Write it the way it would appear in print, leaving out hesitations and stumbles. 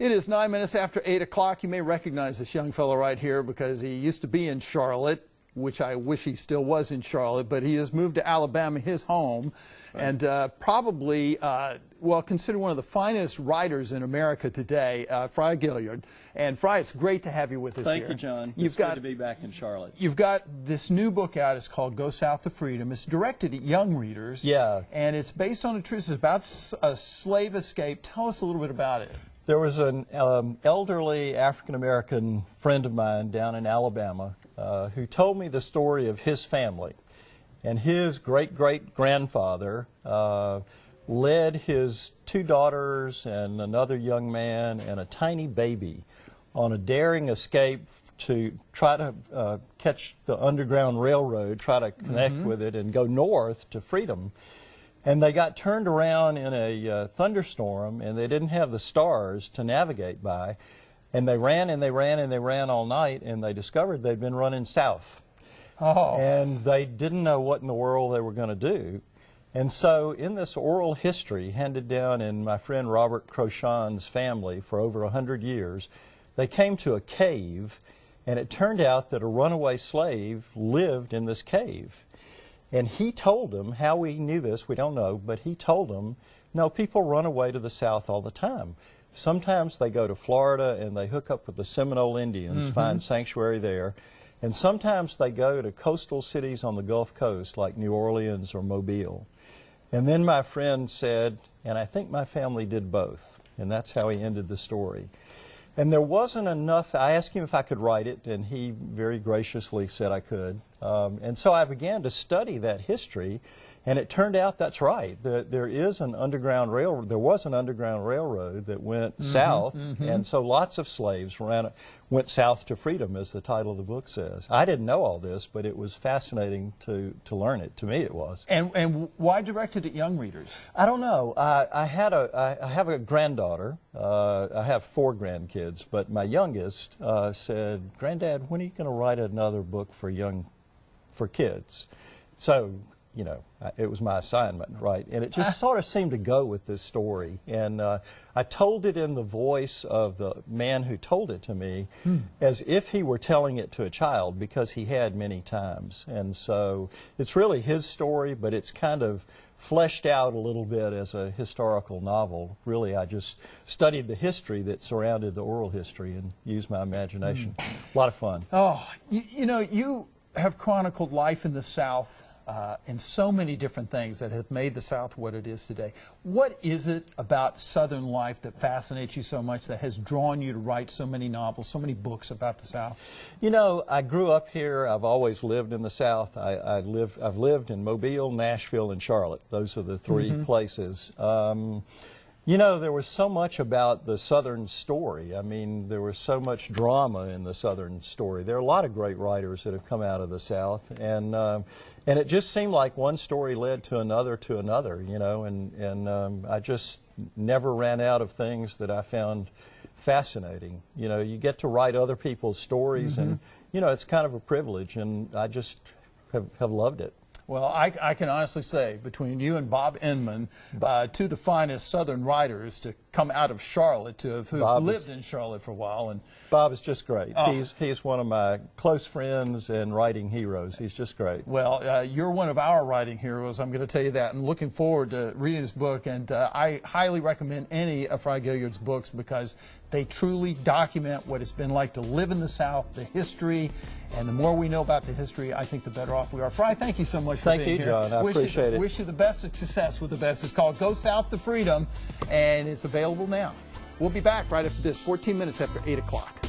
It is 9 minutes after 8 o'clock. You may recognize this young fellow right here because he used to be in Charlotte, which I wish he still was in Charlotte, but he has moved to Alabama, his home, and probably, well, considered one of the finest writers in America today, Fry Gilliard. And Fry, it's great to have you with us here. Thank you, John. It's good to be back in Charlotte. You've got this new book out. It's called Go South to Freedom. It's directed at young readers. Yeah. And it's based on a truth. It's about a slave escape. Tell us a little bit about it. There was an elderly African-American friend of mine down in Alabama who told me the story of his family. And his great-great-grandfather led his two daughters and another young man and a tiny baby on a daring escape to try to catch the Underground Railroad, try to connect with it and go north to freedom. And they got turned around in a thunderstorm, and they didn't have the stars to navigate by. And they ran and they ran and they ran all night, and they discovered they'd been running south. Oh. And they didn't know what in the world they were going to do. And so in this oral history handed down in my friend Robert Crochon's family for over 100 years, they came to a cave, and it turned out that a runaway slave lived in this cave. And he told them, how we knew this, we don't know, but he told them, no, people run away to the south all the time. Sometimes they go to Florida and they hook up with the Seminole Indians, find sanctuary there. And sometimes they go to coastal cities on the Gulf Coast like New Orleans or Mobile. And then my friend said, and I think my family did both. And that's how he ended the story. And there wasn't enough. I asked him if I could write it, and he very graciously said I could. And so I began to study that history, and it turned out that's right. There is an underground railroad. There was an underground railroad that went south, and so lots of slaves went south to freedom, as the title of the book says. I didn't know all this, but it was fascinating to learn it. To me, it was. And why directed at young readers? I don't know. I have a granddaughter. I have 4 grandkids, but my youngest said, "Granddad, when are you going to write another book for kids?" So, you know, it was my assignment, right? And it just sort of seemed to go with this story. And I told it in the voice of the man who told it to me, as if he were telling it to a child, because he had many times. And so it's really his story, but it's kind of fleshed out a little bit as a historical novel. Really, I just studied the history that surrounded the oral history and used my imagination. A lot of fun. Oh, you know, you have chronicled life in the South and so many different things that have made the South what it is today. What is it about Southern life that fascinates you so much, that has drawn you to write so many novels, so many books about the South? You know, I grew up here. I've always lived in the South. I've lived in Mobile, Nashville, and Charlotte. Those are the 3 places. You know, there was so much about the Southern story. I mean, there was so much drama in the Southern story. There are a lot of great writers that have come out of the South, and it just seemed like one story led to another, you know, and I just never ran out of things that I found fascinating. You know, you get to write other people's stories, and, you know, it's kind of a privilege, and I just have loved it. Well, I can honestly say, between you and Bob Inman, 2 of the finest Southern writers to come out of Charlotte, who've lived in Charlotte for a while. And Bob is just great. He's one of my close friends and writing heroes. He's just great. Well, you're one of our writing heroes, I'm going to tell you that. And looking forward to reading this book. And I highly recommend any of Fry Gilliard's books, because they truly document what it's been like to live in the South, the history. And the more we know about the history, I think the better off we are. Fry, thank you so much for being here. Thank you, John. I appreciate it. Wish you the best of success with the best. It's called Go South to Freedom, and it's available now. We'll be back right after this, 14 minutes after 8 o'clock.